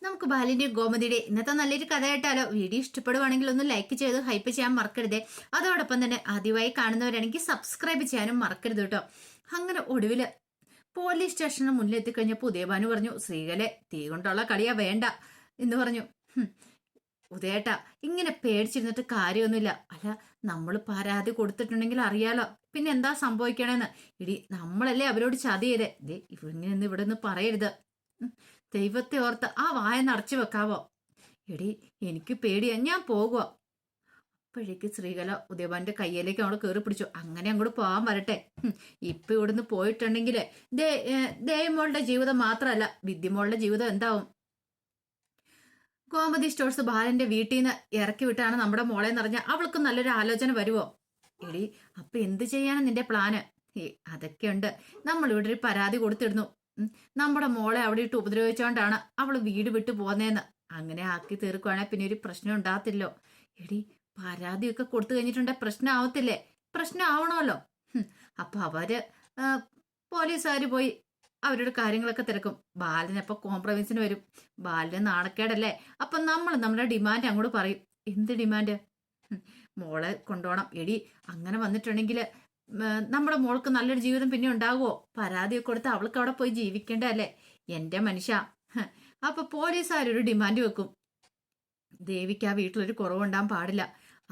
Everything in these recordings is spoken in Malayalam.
നമുക്ക് ബാലിന്റെയും ഗോമതിയുടെ ഇന്നത്തെ നല്ലൊരു കഥ കേട്ടാലോ? വീഡിയോ ഇഷ്ടപ്പെടുവാണെങ്കിൽ ഒന്ന് ലൈക്ക് ചെയ്ത് ഹൈപ്പ് ചെയ്യാൻ മറക്കരുതേ. അതോടൊപ്പം തന്നെ ആദ്യമായി കാണുന്നവരാണെങ്കിൽ സബ്സ്ക്രൈബ് ചെയ്യാനും മറക്കരുത് കേട്ടോ. അങ്ങനെ ഒടുവില് പോലീസ് സ്റ്റേഷന് മുന്നിൽ എത്തിക്കഴിഞ്ഞപ്പോൾ ഉദയഭാനു പറഞ്ഞു, സ്ത്രീകളെ തീ കൊണ്ടുള്ള കളിയാ വേണ്ട എന്ന് പറഞ്ഞു. ഉദയേട്ടാ, ഇങ്ങനെ പേടിച്ചിരുന്നിട്ട് കാര്യമൊന്നുമില്ല. അല്ല, നമ്മൾ പരാതി കൊടുത്തിട്ടുണ്ടെങ്കിൽ അറിയാലോ പിന്നെ എന്താ സംഭവിക്കണേന്ന്. ഇടി, നമ്മളല്ലേ അവരോട് ചതി ചെയ്തേ. ദേ ഇവങ്ങനെ ഇവിടെ നിന്ന് പറയരുത്. ദൈവത്തെ ഓർത്ത് ആ വായ നിറച്ചു വെക്കാവോ? എടി, എനിക്ക് പേടിയാ, ഞാൻ പോകുക. അപ്പോഴേക്ക് ശ്രീകല ഉദയഭാന്റെ കയ്യിലേക്ക് അവിടെ കയറി പിടിച്ചു. അങ്ങനെ അങ്ങോട്ട് പോകാൻ വരട്ടെ. ഇപ്പൊ ഇവിടുന്ന് പോയിട്ടുണ്ടെങ്കിൽ ദേവമോളുടെ ജീവിതം മാത്രമല്ല, വിദ്യമോളുടെ ജീവിതം എന്താവും? ഗോമതി സ്റ്റോഴ്സ് ബാലന്റെ വീട്ടിൽ നിന്ന് ഇറക്കി വിട്ടാണ് നമ്മുടെ മോളെ നിറഞ്ഞ അവൾക്ക് നല്ലൊരു ആലോചന വരുവോ? എടി, അപ്പൊ എന്ത് ചെയ്യാനാ നിന്റെ പ്ലാന്? അതൊക്കെയുണ്ട്. നമ്മൾ ഇവിടെ ഒരു പരാതി കൊടുത്തിടുന്നു. നമ്മുടെ മോളെ അവിടെ ഇട്ട് ഉപദ്രവിച്ചോണ്ടാണ് അവള് വീട് വിട്ടു പോന്നേന്ന്. അങ്ങനെ ആക്കി തീർക്കുവാണെങ്കിൽ പിന്നെ ഒരു പ്രശ്നം ഉണ്ടാകത്തില്ലോ. എടി, പരാതിയൊക്കെ കൊടുത്തു കഴിഞ്ഞിട്ടുണ്ടെ പ്രശ്നം ആവത്തില്ലേ? പ്രശ്നം ആവണമല്ലോ. അപ്പൊ അവര് പോലീസുകാര് പോയി അവരുടെ കാര്യങ്ങളൊക്കെ തിരക്കും. ബാലനപ്പൊ കോംപ്രമൈസിന് വരും. ബാലന് നാണക്കേടല്ലേ? അപ്പൊ നമ്മൾ നമ്മുടെ ഡിമാൻഡ് അങ്ങോട്ട് പറയും. എന്ത് ഡിമാൻഡ്? മോളെ കൊണ്ടുപോകണം. എടി, അങ്ങനെ വന്നിട്ടുണ്ടെങ്കിൽ നമ്മുടെ മോൾക്ക് നല്ലൊരു ജീവിതം പിന്നെ ഉണ്ടാകുമോ? പരാതിയൊക്കെ കൊടുത്ത് അവൾക്ക് അവിടെ പോയി ജീവിക്കേണ്ടതല്ലേ എന്റെ മനുഷ്യ. അപ്പൊ പോലീസുകാരൊരു ഡിമാൻഡ് വെക്കും. ദേവിക്ക് ആ വീട്ടിലൊരു കുറവുണ്ടാകാൻ പാടില്ല.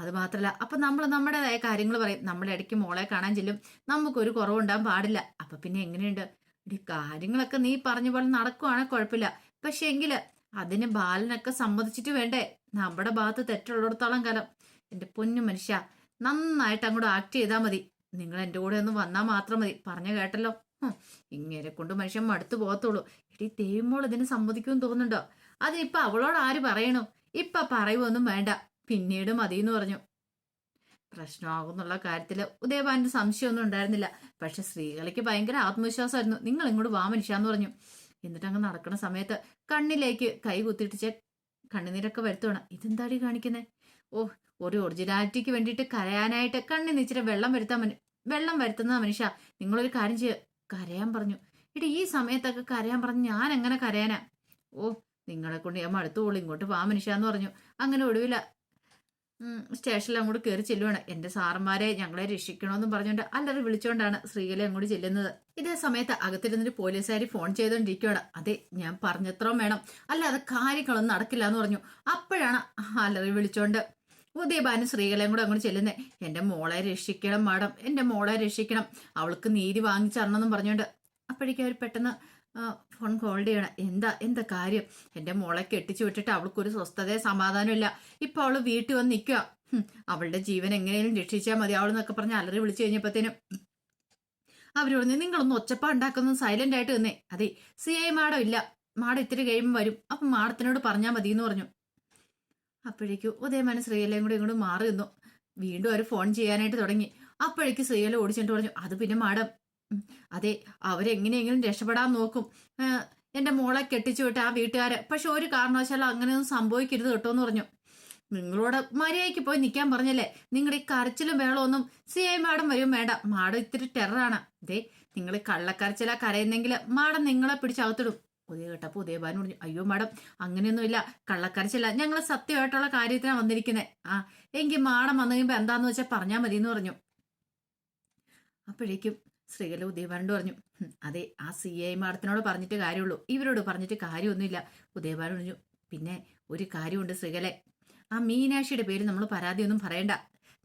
അത് മാത്രല്ല, അപ്പൊ നമ്മൾ നമ്മുടേതായ കാര്യങ്ങൾ പറയും. നമ്മൾ ഇടയ്ക്ക് മോളെ കാണാൻ ചെല്ലും. നമുക്കൊരു കുറവുണ്ടാകാൻ പാടില്ല. അപ്പൊ പിന്നെ എങ്ങനെയുണ്ട്? ഇടി, കാര്യങ്ങളൊക്കെ നീ പറഞ്ഞ പോലെ നടക്കുവാണെങ്കിൽ കുഴപ്പമില്ല. പക്ഷെ എങ്കില് അതിന് ബാലനൊക്കെ സമ്മതിച്ചിട്ട് വേണ്ടേ? നമ്മുടെ ഭാഗത്ത് തെറ്റുള്ളിടത്തോളം കാലം എന്റെ പൊന്നു മനുഷ്യ, നന്നായിട്ട് അങ്ങോട്ട് ആക്ട് ചെയ്താൽ മതി. നിങ്ങൾ എന്റെ കൂടെ ഒന്ന് വന്നാൽ മാത്രം മതി. പറഞ്ഞു കേട്ടല്ലോ. ഇങ്ങനെ കൊണ്ട് മനുഷ്യൻ മടുത്തു പോകത്തുള്ളൂ. എടി, ദേവിമോൾ ഇതിന് സമ്മതിക്കുമെന്ന് തോന്നുന്നുണ്ടോ? അതിനിപ്പൊ അവളോട് ആര് പറയണു? ഇപ്പൊ പറയുമൊന്നും വേണ്ട, പിന്നീട് മതിയെന്ന് പറഞ്ഞു. പ്രശ്നമാകുന്നുള്ള കാര്യത്തില് ഉദയഭാനു സംശയമൊന്നും ഉണ്ടായിരുന്നില്ല. പക്ഷെ സ്ത്രീകൾക്ക് ഭയങ്കര ആത്മവിശ്വാസമായിരുന്നു. നിങ്ങൾ ഇങ്ങോട്ട് വാ മനുഷ്യാന്ന് പറഞ്ഞു. എന്നിട്ട് അങ്ങ് നടക്കുന്ന സമയത്ത് കണ്ണിലേക്ക് കൈ കുത്തിട്ടിച്ച് കണ്ണുനീരൊക്കെ വരുത്തുവാണ്. ഇതെന്താടി കാണിക്കുന്നേ? ഓ, ഒരു ഒറിജിനാലിറ്റിക്ക് വേണ്ടിയിട്ട് കരയാനായിട്ട് കണ്ണിന് ഇച്ചിരി വെള്ളം വരുത്തുന്ന മനുഷ്യ. നിങ്ങളൊരു കാര്യം കരയാൻ പറഞ്ഞു. ഇടി, ഈ സമയത്തൊക്കെ കരയാൻ പറഞ്ഞു ഞാൻ എങ്ങനെ കരയാനാ? ഓ, നിങ്ങളെ കൊണ്ട് ഞാൻ മടുത്തോളൂ, ഇങ്ങോട്ട് വാ മനുഷ്യാന്ന് പറഞ്ഞു. അങ്ങനെ ഒടുവില സ്റ്റേഷനിൽ അങ്ങോട്ട് കയറി ചെല്ലുവാണ്. എന്റെ സാറന്മാരെ ഞങ്ങളെ രക്ഷിക്കണമെന്നും പറഞ്ഞുകൊണ്ട് അല്ലറി വിളിച്ചോണ്ടാണ് ശ്രീകല അങ്ങോട്ട് ചെല്ലുന്നത്. ഇതേ സമയത്ത് അകത്തിരുന്നിട്ട് പോലീസുകാരി ഫോൺ ചെയ്തോണ്ടിരിക്കുവാണ്. അതെ, ഞാൻ പറഞ്ഞത്രയും വേണം, അല്ലാതെ കാര്യങ്ങളൊന്നും നടക്കില്ല എന്ന് പറഞ്ഞു. അപ്പോഴാണ് അല്ലറി വിളിച്ചോണ്ട് ഉദയഭാനു ശ്രീകലയും കൂടെ അങ്ങോട്ട് ചെല്ലുന്നേ. എന്റെ മോളെ രക്ഷിക്കണം മാഡം, എന്റെ മോളെ രക്ഷിക്കണം, അവൾക്ക് നീതി വാങ്ങിച്ചരണമെന്നും പറഞ്ഞോണ്ട്. അപ്പോഴേക്കും അവർ പെട്ടെന്ന് ഫോൺ ഹോൾഡ് ചെയ്യണം. എന്താ കാര്യം? എന്റെ മോളെ കെട്ടിച്ചു വിട്ടിട്ട് അവൾക്കൊരു സ്വസ്ഥതയോ സമാധാനം ഇല്ല. ഇപ്പൊ അവള് വീട്ടിൽ വന്ന് നിൽക്കുക. അവളുടെ ജീവൻ എങ്ങനെയും രക്ഷിച്ചാൽ മതി അവളെന്നൊക്കെ പറഞ്ഞ് അലറി വിളിച്ചു കഴിഞ്ഞപ്പോഴത്തേനും അവരോട് നിങ്ങളൊന്ന് ഒച്ചപ്പാ ഉണ്ടാക്കുന്നത് സൈലന്റ് ആയിട്ട് നിന്നേ. അതെ, CI മാഡം ഇല്ല, മാഡം ഇത്തിരി കഴിയുമ്പോൾ വരും, അപ്പൊ മാഡത്തിനോട് പറഞ്ഞാൽ മതി എന്ന് പറഞ്ഞു. അപ്പോഴേക്കും ഉദയമാന ശ്രീകലയും കൂടെ ഇങ്ങോട്ട് മാറി നിന്നു. വീണ്ടും അവർ ഫോൺ ചെയ്യാനായിട്ട് തുടങ്ങി. അപ്പോഴേക്ക് ശ്രീകല ഓടിച്ചിട്ട് പറഞ്ഞു, അത് പിന്നെ മാഡം, അതെ, അവരെങ്ങനെയെങ്കിലും രക്ഷപ്പെടാൻ നോക്കും. എന്റെ മോളെ കെട്ടിച്ചു വിട്ട ആ വീട്ടുകാര്. പക്ഷെ ഒരു കാരണവശാലും അങ്ങനെയൊന്നും സംഭവിക്കരുത് കേട്ടോ എന്ന് പറഞ്ഞു. നിങ്ങളോട് മര്യാദയ്ക്ക് പോയി നിൽക്കാൻ പറഞ്ഞല്ലേ? നിങ്ങളുടെ ഈ കരച്ചിലും വേളമൊന്നും CI മാഡം വരും വേണ്ട. മാഡം ഇത്തിരി ടെററാണ്. അതെ, നിങ്ങൾ കള്ളക്കരച്ചില കരയുന്നെങ്കിൽ മാഡം നിങ്ങളെ പിടിച്ചകത്തിടും. ഉദയ കേട്ടപ്പോ ഉദയഭാനു പറഞ്ഞു, അയ്യോ മാഡം, അങ്ങനെയൊന്നുമില്ല, കള്ളക്കരച്ചില്ല, ഞങ്ങൾ സത്യമായിട്ടുള്ള കാര്യത്തിനാണ് വന്നിരിക്കുന്നത്. എങ്കിൽ മാഡം വന്നു കഴിയുമ്പോ എന്താന്ന് വെച്ചാൽ പറഞ്ഞാൽ മതി എന്ന് പറഞ്ഞു. അപ്പോഴേക്കും ശ്രീകല ഉദയഭാനോട് പറഞ്ഞു, അതെ, ആ CI മാഡത്തിനോട് പറഞ്ഞിട്ട് കാര്യമുള്ളൂ, ഇവരോട് പറഞ്ഞിട്ട് കാര്യമൊന്നുമില്ല. ഉദയഭാനു പറഞ്ഞു, പിന്നെ ഒരു കാര്യമുണ്ട് ശ്രീകലെ, ആ മീനാക്ഷിയുടെ പേര് നമ്മൾ പരാതിയൊന്നും പറയണ്ട.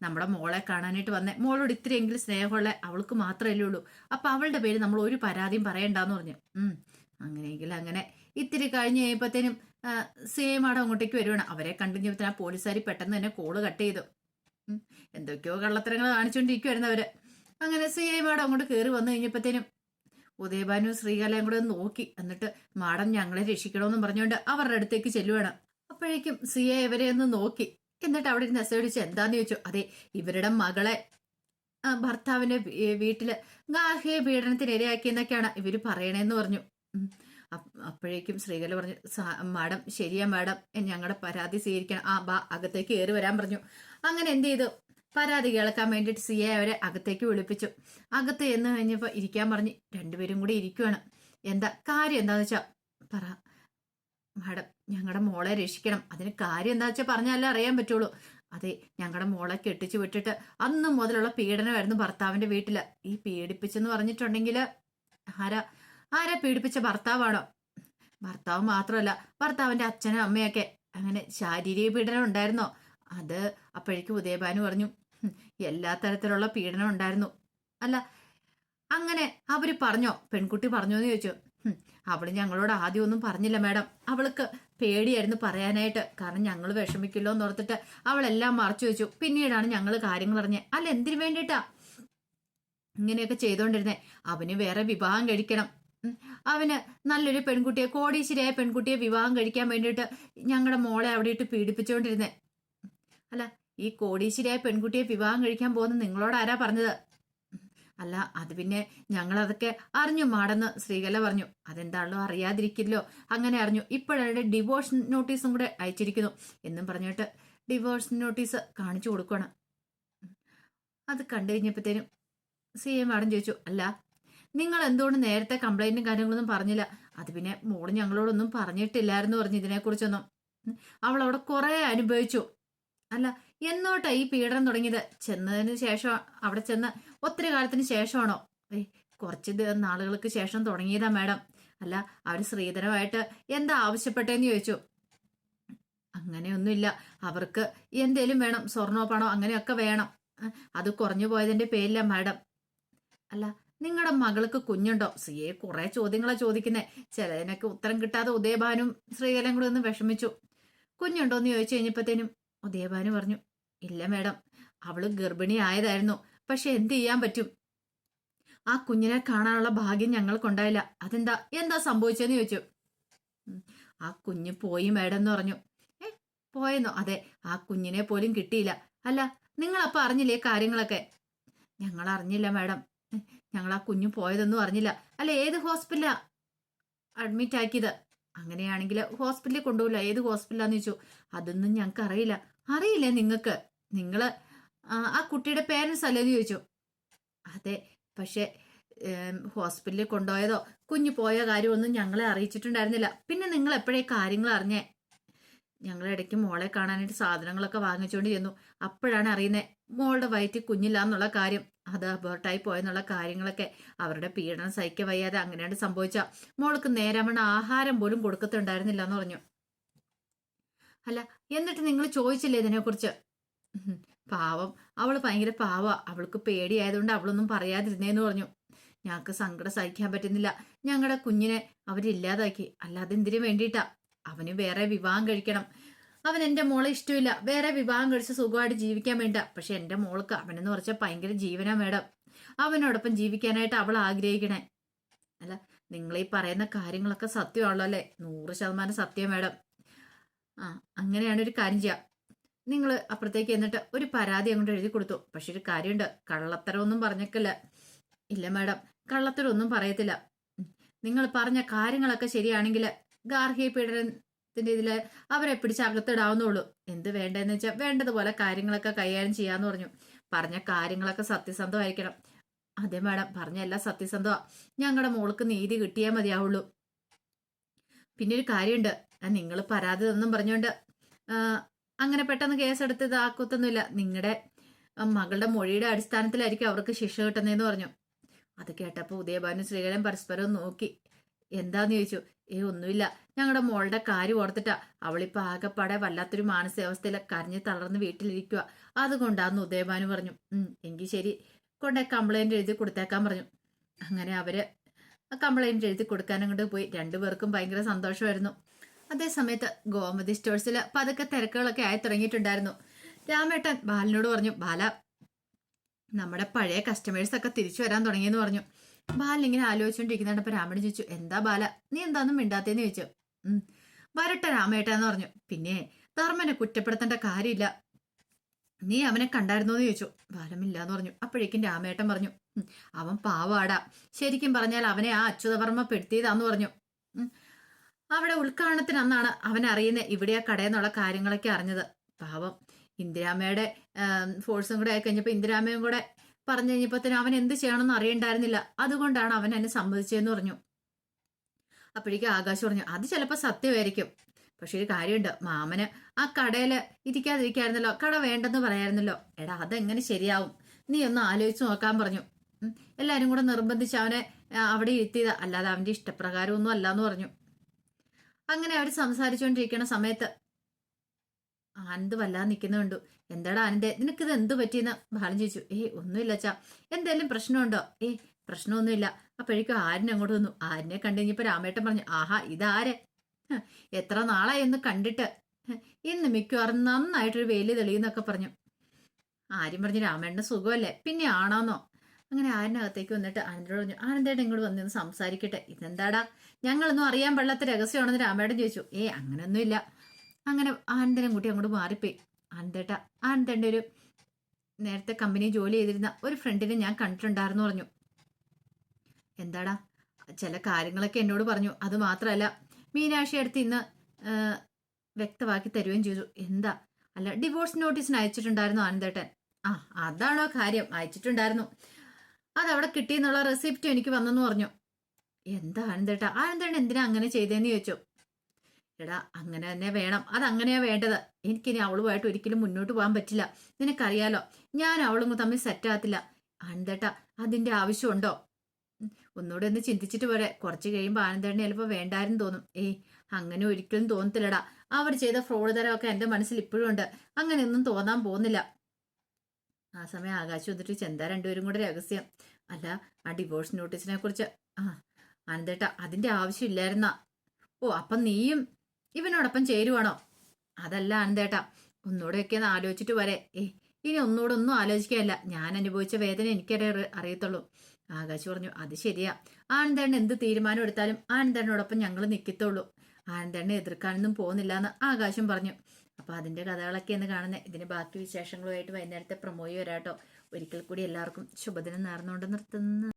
നമ്മുടെ മോളെ കാണാനായിട്ട് വന്നേ, മോളോട് ഇത്രയെങ്കിലും സ്നേഹമുള്ള അവൾക്ക് മാത്രമല്ലേ ഉള്ളൂ. അപ്പൊ അവളുടെ പേര് നമ്മൾ ഒരു പരാതിയും പറയണ്ടെന്ന് പറഞ്ഞു. അങ്ങനെയെങ്കിൽ അങ്ങനെ. ഇത്തിരി കഴിഞ്ഞ് കഴിയുമ്പോഴത്തേനും CI മാഡം അങ്ങോട്ടേക്ക് വരുവാണ്. അവരെ കണ്ടു കഴിഞ്ഞപ്പോൾ ആ പോലീസുകാർ പെട്ടെന്ന് തന്നെ കോള് കട്ട് ചെയ്തു. എന്തൊക്കെയോ കള്ളത്തരങ്ങൾ കാണിച്ചുകൊണ്ടിരിക്കുവായിരുന്നു അവര്. അങ്ങനെ CI മാഡം അങ്ങോട്ട് കയറി വന്നു കഴിഞ്ഞപ്പോഴത്തേനും ഉദയഭാനു ശ്രീകലയും കൂടെ നോക്കി. എന്നിട്ട് മാഡം ഞങ്ങളെ രക്ഷിക്കണമെന്നും പറഞ്ഞുകൊണ്ട് അവരുടെ അടുത്തേക്ക് ചെല്ലുവാണ്. അപ്പോഴേക്കും CI ഇവരെ ഒന്ന് നോക്കി. എന്നിട്ട് അവിടെ ഇരുന്ന് അസോടിച്ച് എന്താന്ന് ചോദിച്ചു. അതെ, ഇവരുടെ മകളെ ഭർത്താവിന്റെ വീട്ടില് ഗാർഹിക പീഡനത്തിന് ഇരയാക്കിയെന്നൊക്കെയാണ് ഇവര് പറയണേന്ന് പറഞ്ഞു. അപ്പോഴേക്കും ശ്രീകല പറഞ്ഞു, മാഡം ശരിയാ മാഡം, ഞങ്ങളുടെ പരാതി സ്വീകരിക്കണം. ബാ അകത്തേക്ക് കയറി വരാൻ പറഞ്ഞു. അങ്ങനെ എന്ത് ചെയ്തു, പരാതി കേൾക്കാൻ വേണ്ടിയിട്ട് CI അവരെ അകത്തേക്ക് വിളിപ്പിച്ചു. അകത്ത് എന്ന് കഴിഞ്ഞപ്പോ ഇരിക്കാൻ പറഞ്ഞ് രണ്ടുപേരും കൂടി ഇരിക്കുവാണ്. എന്താ കാര്യം? എന്താന്ന് വെച്ചാ പറ. മാഡം, ഞങ്ങളുടെ മോളെ രക്ഷിക്കണം. അതിന് കാര്യം എന്താ വെച്ചാൽ പറഞ്ഞാലേ അറിയാൻ പറ്റുള്ളൂ. അതെ, ഞങ്ങളുടെ മോളെ കെട്ടിച്ചു വിട്ടിട്ട് അന്ന് മുതലുള്ള പീഡനമായിരുന്നു ഭർത്താവിന്റെ വീട്ടില്. ഈ പീഡിപ്പിച്ചെന്ന് പറഞ്ഞിട്ടുണ്ടെങ്കിൽ ആരാ ആരാ പീഡിപ്പിച്ച ഭർത്താവാണോ? ഭർത്താവ് മാത്രമല്ല, ഭർത്താവിന്റെ അച്ഛനും അമ്മയൊക്കെ. അങ്ങനെ ശാരീരിക പീഡനം ഉണ്ടായിരുന്നോ? അത് അപ്പോഴേക്കും ഉദയഭാനു പറഞ്ഞു, "ഹും, എല്ലാ തരത്തിലുള്ള പീഡനം ഉണ്ടായിരുന്നു." അല്ല, അങ്ങനെ അവര് പറഞ്ഞോ? പെൺകുട്ടി പറഞ്ഞോ എന്ന് ചോദിച്ചു. "ഹും, അവള് ഞങ്ങളോട് ആദ്യം ഒന്നും പറഞ്ഞില്ല മാഡം. അവൾക്ക് പേടിയായിരുന്നു പറയാനായിട്ട്. കാരണം ഞങ്ങൾ വിഷമിക്കില്ലോ എന്ന് ഓർത്തിട്ട് അവളെല്ലാം മറച്ചു വെച്ചു. പിന്നീടാണ് ഞങ്ങൾ കാര്യങ്ങൾ അറിഞ്ഞത്. അല്ല, എന്തിനു വേണ്ടിയിട്ടാ ഇങ്ങനെയൊക്കെ ചെയ്തോണ്ടിരുന്നേ? അവന് വേറെ വിവാഹം കഴിക്കണം. ഉം. അവന് നല്ലൊരു പെൺകുട്ടിയെ, കോടീശ്വരിയായ പെൺകുട്ടിയെ വിവാഹം കഴിക്കാൻ വേണ്ടിയിട്ട് ഞങ്ങളുടെ മോളെ അവിടെ ഇട്ട് പീഡിപ്പിച്ചുകൊണ്ടിരുന്നേ. അല്ല, ഈ കോടീശ്വരിയായ പെൺകുട്ടിയെ വിവാഹം കഴിക്കാൻ പോകുന്ന നിങ്ങളോട് ആരാ പറഞ്ഞത്?" "അല്ല, അത് പിന്നെ ഞങ്ങളതൊക്കെ അറിഞ്ഞു മാടെന്ന് ശ്രീകല പറഞ്ഞു." "അതെന്താണല്ലോ അറിയാതിരിക്കില്ലോ. അങ്ങനെ അറിഞ്ഞു. ഇപ്പോഴവരുടെ ഡിവോഴ്സ് നോട്ടീസും കൂടെ അയച്ചിരിക്കുന്നു." എന്നും പറഞ്ഞിട്ട് ഡിവോഴ്സ് നോട്ടീസ് കാണിച്ചു കൊടുക്കണം. അത് കണ്ടു കഴിഞ്ഞപ്പോഴത്തേനും സി എ മാഡം ചോദിച്ചു, "അല്ല, നിങ്ങൾ എന്തുകൊണ്ട് നേരത്തെ കംപ്ലൈന്റും കാര്യങ്ങളൊന്നും പറഞ്ഞില്ല?" "അത് പിന്നെ മോള് ഞങ്ങളോടൊന്നും പറഞ്ഞിട്ടില്ലായിരുന്നു പറഞ്ഞു ഇതിനെക്കുറിച്ചൊന്നും. അവൾ അവിടെ കുറെ അനുഭവിച്ചു." "അല്ല, എന്നോട്ടാ ഈ പീഡനം തുടങ്ങിയത്? ചെന്നതിന് ശേഷം, അവിടെ ചെന്ന് ഒത്തിരി കാലത്തിന് ശേഷമാണോ?" "ഏയ്, കുറച്ച് നാളുകൾക്ക് ശേഷം തുടങ്ങിയതാ മാഡം." "അല്ല, അവർ ശ്രീധരമായിട്ട് എന്താ ആവശ്യപ്പെട്ടേന്ന് ചോദിച്ചു." "അങ്ങനെയൊന്നുമില്ല. അവർക്ക് എന്തേലും വേണം, സ്വർണ്ണോ പണോ അങ്ങനെയൊക്കെ വേണം. അത് കുറഞ്ഞു പോയതിന്റെ പേരില്ല മാഡം." "അല്ല, നിങ്ങളുടെ മകൾക്ക് കുഞ്ഞുണ്ടോ?" സി എ കുറെ ചോദ്യങ്ങളാ ചോദിക്കുന്നേ. ചിലതിനൊക്കെ ഉത്തരം കിട്ടാതെ ഉദയഭാനും ശ്രീകലയും കൂടെ ഒന്ന് വിഷമിച്ചു. "കുഞ്ഞുണ്ടോന്ന് ചോദിച്ചു കഴിഞ്ഞപ്പോഴത്തേനും ഉദയഭാനു പറഞ്ഞു, ഇല്ല മാഡം, അവള് ഗർഭിണി ആയതായിരുന്നു. പക്ഷെ എന്ത് ചെയ്യാൻ പറ്റും? ആ കുഞ്ഞിനെ കാണാനുള്ള ഭാഗ്യം ഞങ്ങൾക്കുണ്ടായില്ല." "അതെന്താ, എന്താ സംഭവിച്ചെന്ന് ചോദിച്ചു. "ഉം, ആ കുഞ്ഞ് പോയി മാഡം എന്ന് പറഞ്ഞു." "ഏ, പോയെന്നോ?" "അതെ, ആ കുഞ്ഞിനെ പോലും കിട്ടിയില്ല." "അല്ല, നിങ്ങളപ്പ അറിഞ്ഞില്ലേ കാര്യങ്ങളൊക്കെ?" "ഞങ്ങൾ അറിഞ്ഞില്ല മാഡം. ഞങ്ങൾ ആ കുഞ്ഞ് പോയതൊന്നും അറിഞ്ഞില്ല." "അല്ല, ഏത് ഹോസ്പിറ്റലാ അഡ്മിറ്റ് ആക്കിയത്?" "അങ്ങനെയാണെങ്കിൽ ഹോസ്പിറ്റലിൽ കൊണ്ടുപോകില്ല." "ഏത് ഹോസ്പിറ്റലാന്ന് ചോദിച്ചു." "അതൊന്നും ഞങ്ങൾക്ക് അറിയില്ല." "അറിയില്ലേ നിങ്ങൾക്ക്? നിങ്ങള് ആ കുട്ടിയുടെ പേരൻസ് അല്ലേന്ന് ചോദിച്ചു." "അതെ, പക്ഷെ ഹോസ്പിറ്റലിൽ കൊണ്ടുപോയതോ കുഞ്ഞ് പോയ കാര്യമൊന്നും ഞങ്ങളെ അറിയിച്ചിട്ടുണ്ടായിരുന്നില്ല. പിന്നെ നിങ്ങൾ എപ്പോഴേ കാര്യങ്ങൾ അറിഞ്ഞേ?" "ഞങ്ങൾ ഇടയ്ക്ക് മോളെ കാണാനായിട്ട് സാധനങ്ങളൊക്കെ വാങ്ങിച്ചുകൊണ്ട് ചെന്നു. അപ്പോഴാണ് അറിയുന്നത് മോളുടെ വയറ്റിൽ കുഞ്ഞില്ല എന്നുള്ള കാര്യം. അത് അബോർട്ടായി പോയെന്നുള്ള കാര്യങ്ങളൊക്കെ. അവരുടെ പീഡനം സഹിക്ക വയ്യാതെ അങ്ങനെയാണ് സംഭവിച്ച. മോൾക്ക് നേരമണ ആഹാരം പോലും കൊടുക്കത്തുണ്ടായിരുന്നില്ല എന്ന് പറഞ്ഞു." "അല്ല, എന്നിട്ട് നിങ്ങൾ ചോദിച്ചില്ലേ ഇതിനെക്കുറിച്ച്?" "ഉം, പാവം, അവള് ഭയങ്കര പാവാ. അവൾക്ക് പേടിയായതുകൊണ്ട് അവളൊന്നും പറയാതിരുന്നേന്ന് പറഞ്ഞു." "ഞങ്ങൾക്ക് സങ്കടം സഹിക്കാൻ പറ്റുന്നില്ല. ഞങ്ങളുടെ കുഞ്ഞിനെ അവരില്ലാതാക്കി. അല്ലാതെ എന്തിനു വേണ്ടിയിട്ടാ? അവന് വേറെ വിവാഹം കഴിക്കണം. അവൻ എന്റെ മോളെ ഇഷ്ടമില്ല. വേറെ വിവാഹം കഴിച്ച് സുഖമായിട്ട് ജീവിക്കാൻ വേണ്ട. പക്ഷെ എന്റെ മോൾക്ക് അവനെന്ന് പറഞ്ഞാൽ ഭയങ്കര ജീവനാ മേഡം. അവനോടൊപ്പം ജീവിക്കാനായിട്ട് അവൾ ആഗ്രഹിക്കണേ." "അല്ല, നിങ്ങൾ ഈ പറയുന്ന കാര്യങ്ങളൊക്കെ സത്യമാണല്ലോ അല്ലേ?" "100% സത്യം മേഡം." "ആ, അങ്ങനെയാണ്. ഒരു കാര്യം ചെയ്യാം. നിങ്ങൾ അപ്പുറത്തേക്ക് എന്നിട്ട് ഒരു പരാതി അങ്ങോട്ട് എഴുതി കൊടുത്തു. പക്ഷെ ഒരു കാര്യമുണ്ട്, കള്ളത്തരമൊന്നും പറഞ്ഞേക്കല്ല." "ഇല്ല മാഡം, കള്ളത്തരമൊന്നും പറയത്തില്ല. നിങ്ങൾ പറഞ്ഞ കാര്യങ്ങളൊക്കെ ശരിയാണെങ്കിൽ ഗാർഹിക പീഡനത്തിന്റെ ഇതില് അവരെ പിടിച്ച് അകത്തിടാവുന്നുള്ളൂ. എന്ത് വേണ്ടെന്ന് വെച്ചാൽ വേണ്ടതുപോലെ കാര്യങ്ങളൊക്കെ കൈകാര്യം ചെയ്യാന്ന് പറഞ്ഞു. പറഞ്ഞ കാര്യങ്ങളൊക്കെ സത്യസന്ധമായിരിക്കണം." "അതെ മാഡം, പറഞ്ഞ എല്ലാം സത്യസന്ധമാ. ഞങ്ങളുടെ മോൾക്ക് നീതി കിട്ടിയേ മതിയാവുള്ളൂ. പിന്നെ ഒരു കാര്യമുണ്ട്, നിങ്ങൾ പരാതി തന്നും പറഞ്ഞുകൊണ്ട് ആ, അങ്ങനെ പെട്ടെന്ന് കേസെടുത്ത് ഇതാക്കത്തൊന്നുമില്ല. നിങ്ങളുടെ മകളുടെ മൊഴിയുടെ അടിസ്ഥാനത്തിലായിരിക്കും അവർക്ക് ശിക്ഷ കിട്ടുന്നതെന്ന് പറഞ്ഞു." അത് കേട്ടപ്പോൾ ഉദയഭാനു ശ്രീകലൻ പരസ്പരം നോക്കി. "എന്താന്ന് ചോദിച്ചു. ഒന്നുമില്ല. ഞങ്ങളുടെ മോളുടെ കാര്യം ഓർത്തിട്ടാ. അവളിപ്പോ ആകെപ്പാടെ വല്ലാത്തൊരു മാനസികാവസ്ഥയിൽ കരഞ്ഞ് തളർന്ന് വീട്ടിലിരിക്കുക. അതുകൊണ്ടാന്ന് ഉദയഭാനു പറഞ്ഞു. എങ്കിൽ ശരി, കൊണ്ടേ കംപ്ലൈന്റ് എഴുതി കൊടുത്തേക്കാൻ പറഞ്ഞു." അങ്ങനെ അവര് കംപ്ലൈന്റ് എഴുതി കൊടുക്കാനും കൊണ്ട് പോയി. രണ്ടുപേർക്കും ഭയങ്കര സന്തോഷമായിരുന്നു. അതേസമയത്ത് ഗോമതി സ്റ്റോഴ്സിൽ പതുക്കെ തിരക്കുകളൊക്കെ ആയി തുടങ്ങിയിട്ടുണ്ടായിരുന്നു. രാമേട്ടൻ ബാലനോട് പറഞ്ഞു, "ബാല, നമ്മുടെ പഴയ കസ്റ്റമേഴ്സ് ഒക്കെ തിരിച്ചു വരാൻ തുടങ്ങിയെന്ന് പറഞ്ഞു." ബാലൻ ഇങ്ങനെ ആലോചിച്ചുകൊണ്ടിരിക്കുന്നുണ്ടപ്പോ രാമേട്ടൻ ചോദിച്ചു, "എന്താ ബാല, നീ എന്താന്നും മിണ്ടാത്തേന്ന് ചോദിച്ചു." "ഉം, വരട്ടെ രാമേട്ടാന്ന് പറഞ്ഞു. പിന്നെ ധർമ്മനെ കുറ്റപ്പെടുത്തേണ്ട കാര്യമില്ല. നീ അവനെ കണ്ടായിരുന്നോന്ന് ചോദിച്ചു." ബാലമില്ലാന്ന് പറഞ്ഞു. അപ്പോഴേക്കും രാമേട്ടൻ പറഞ്ഞു, "അവൻ പാവാടാ. ശരിക്കും പറഞ്ഞാൽ അവനെ ആ അച്യുതവർമ്മ പെടുത്തിയതാന്ന് പറഞ്ഞു. ഉം, അവിടെ ഉദ്ഘാടനത്തിന് അന്നാണ് അവൻ അറിയുന്നത് ഇവിടെ ആ കടയെന്നുള്ള കാര്യങ്ങളൊക്കെ അറിഞ്ഞത്. പാവം, ഇന്ദിരാമ്മയുടെ ഫോഴ്സും കൂടെ ആയി കഴിഞ്ഞപ്പോൾ ഇന്ദിരാമ്മയും കൂടെ പറഞ്ഞു കഴിഞ്ഞപ്പോഴത്തേനും അവൻ എന്ത് ചെയ്യണമെന്ന് അറിയണ്ടായിരുന്നില്ല. അതുകൊണ്ടാണ് അവൻ എന്നെ സമ്മതിച്ചതെന്ന് പറഞ്ഞു." അപ്പോഴേക്കും ആകാശ് പറഞ്ഞു അത് ചിലപ്പോൾ സത്യമായിരിക്കും. പക്ഷെ ഒരു കാര്യമുണ്ട്, മാമന് ആ കടയിൽ ഇരിക്കാതിരിക്കായിരുന്നല്ലോ, കട വേണ്ടെന്ന് പറയായിരുന്നല്ലോ. എടാ അതെങ്ങനെ ശരിയാവും, നീ ഒന്ന് ആലോചിച്ച് നോക്കാൻ പറഞ്ഞു. എല്ലാരും കൂടെ നിർബന്ധിച്ച് അവനെ അവിടെ ഇരുത്തിയതാ, അല്ലാതെ അവന്റെ ഇഷ്ടപ്രകാരം ഒന്നും അല്ലാന്ന് പറഞ്ഞു. അങ്ങനെ അവർ സംസാരിച്ചുകൊണ്ടിരിക്കുന്ന സമയത്ത് ആനന്ദ് വല്ലാതെ നിൽക്കുന്നുണ്ടു. എന്താടാ ആനന്ദേ, നിനക്കിത് എന്ത് പറ്റിയെന്ന് ബാലൻ ചോദിച്ചു. ഒന്നുമില്ല അച്ഛാ. എന്തെങ്കിലും പ്രശ്നമുണ്ടോ? പ്രശ്നമൊന്നുമില്ല. അപ്പോഴേക്കും ആര്യൻ അങ്ങോട്ട് വന്നു. ആര്യനെ കണ്ടു കഴിഞ്ഞപ്പോ രാമേട്ടൻ പറഞ്ഞു, ആഹാ ഇതാര്, എത്ര നാളായി ഒന്ന് കണ്ടിട്ട്, ഇന്ന് മിക്കവാറും നന്നായിട്ടൊരു വേലി തെളിയുന്നൊക്കെ പറഞ്ഞു. ആര്യം പറഞ്ഞു, രാമേട്ടന് സുഖമല്ലേ, പിന്നെ ആണോന്നോ. അങ്ങനെ ആരിനകത്തേക്ക് വന്നിട്ട് ആനന്ദോട് പറഞ്ഞു, ആനന്ദേട്ടൻ ഇങ്ങോട്ട് വന്നിന്ന് സംസാരിക്കട്ടെ. ഇതെന്താടാ, ഞങ്ങളൊന്നും അറിയാൻ പാടില്ലാത്ത രഹസ്യമാണെന്ന് രാമേട്ടൻ ചോദിച്ചു. അങ്ങനെയൊന്നുമില്ല. അങ്ങനെ ആനന്ദനും കൂട്ടി അങ്ങോട്ട് മാറിപ്പോയി. ആനന്ദേട്ടൻ്റെ ഒരു നേരത്തെ കമ്പനി ജോലി ചെയ്തിരുന്ന ഒരു ഫ്രണ്ടിനെ ഞാൻ കണ്ടിട്ടുണ്ടായിരുന്നു പറഞ്ഞു. എന്താടാ, ചില കാര്യങ്ങളൊക്കെ എന്നോട് പറഞ്ഞു. അത് മാത്രമല്ല മീനാക്ഷി അടുത്ത് ഇന്ന് വ്യക്തമാക്കി തരുകയും ചെയ്തു. എന്താ? അല്ല, ഡിവോഴ്സ് നോട്ടീസിന് അയച്ചിട്ടുണ്ടായിരുന്നു ആനന്ദേട്ടൻ. അതാണോ കാര്യം? അയച്ചിട്ടുണ്ടായിരുന്നു. അതവിടെ കിട്ടിയെന്നുള്ള റെസിപ്റ്റും എനിക്ക് വന്നെന്ന് പറഞ്ഞു. എന്താ ആനന്ദേട്ടൻ എന്തിനാ അങ്ങനെ ചെയ്തേന്ന് ചോദിച്ചു. എടാ അങ്ങനെ തന്നെ വേണം, അതങ്ങനെയാ വേണ്ടത്. എനിക്കിനി അവളുമായിട്ട് ഒരിക്കലും മുന്നോട്ട് പോകാൻ പറ്റില്ല. നിനക്കറിയാലോ, ഞാൻ അവളും തമ്മിൽ സെറ്റാകത്തില്ല. ആനന്ദേട്ട അതിന്റെ ആവശ്യമുണ്ടോ? ഒന്നുകൂടെ ഒന്ന് ചിന്തിച്ചിട്ട് പോരെ. കുറച്ച് കഴിയുമ്പോൾ ആനന്ദേട്ടനെ ചിലപ്പോൾ വേണ്ടായിരുന്നു തോന്നും. അങ്ങനെ ഒരിക്കലും തോന്നത്തില്ലടാ. അവർ ചെയ്ത ഫ്രോഡ് തരമൊക്കെ എൻ്റെ മനസ്സിൽ ഇപ്പോഴും ഉണ്ട്. അങ്ങനെയൊന്നും തോന്നാൻ പോകുന്നില്ല. ആ സമയം ആകാശം വന്നിട്ട് ചെന്താ രണ്ടുപേരും കൂടെ രഹസ്യം. അല്ല, ആ ഡിവോഴ്സ് നോട്ടീസിനെ കുറിച്ച് ആനന്ദേട്ട അതിന്റെ ആവശ്യമില്ലായിരുന്ന. അപ്പം നീയും ഇവനോടൊപ്പം ചേരുവാണോ? അതല്ല ആനന്ദേട്ട, ഒന്നുകൂടെയൊക്കെ ഒന്ന് ആലോചിച്ചിട്ട് വരെ. ഇനി ഒന്നുകൂടെ ഒന്നും ആലോചിക്കാനല്ല, ഞാൻ അനുഭവിച്ച വേദന എനിക്കറിയ അറിയത്തുള്ളൂ. ആകാശ് പറഞ്ഞു, അത് ശരിയാ. ആനന്ദേട്ടൻ എന്ത് തീരുമാനം എടുത്താലും ആനന്ദേട്ടനോടൊപ്പം ഞങ്ങൾ നിൽക്കത്തുള്ളൂ. ആനന്ദേട്ടനെ എതിർക്കാനൊന്നും പോകുന്നില്ല എന്ന് ആകാശം പറഞ്ഞു. അപ്പൊ അതിന്റെ കഥകളൊക്കെയാണ് കാണുന്നത്. ഇതിന് ബാക്കി വിശേഷങ്ങളുമായിട്ട് വൈകുന്നേരത്തെ പ്രൊമോയി വരാട്ടോ. ഒരിക്കൽ കൂടി എല്ലാവർക്കും ശുഭദിനം നേർന്നുകൊണ്ട് നിർത്തുന്നു.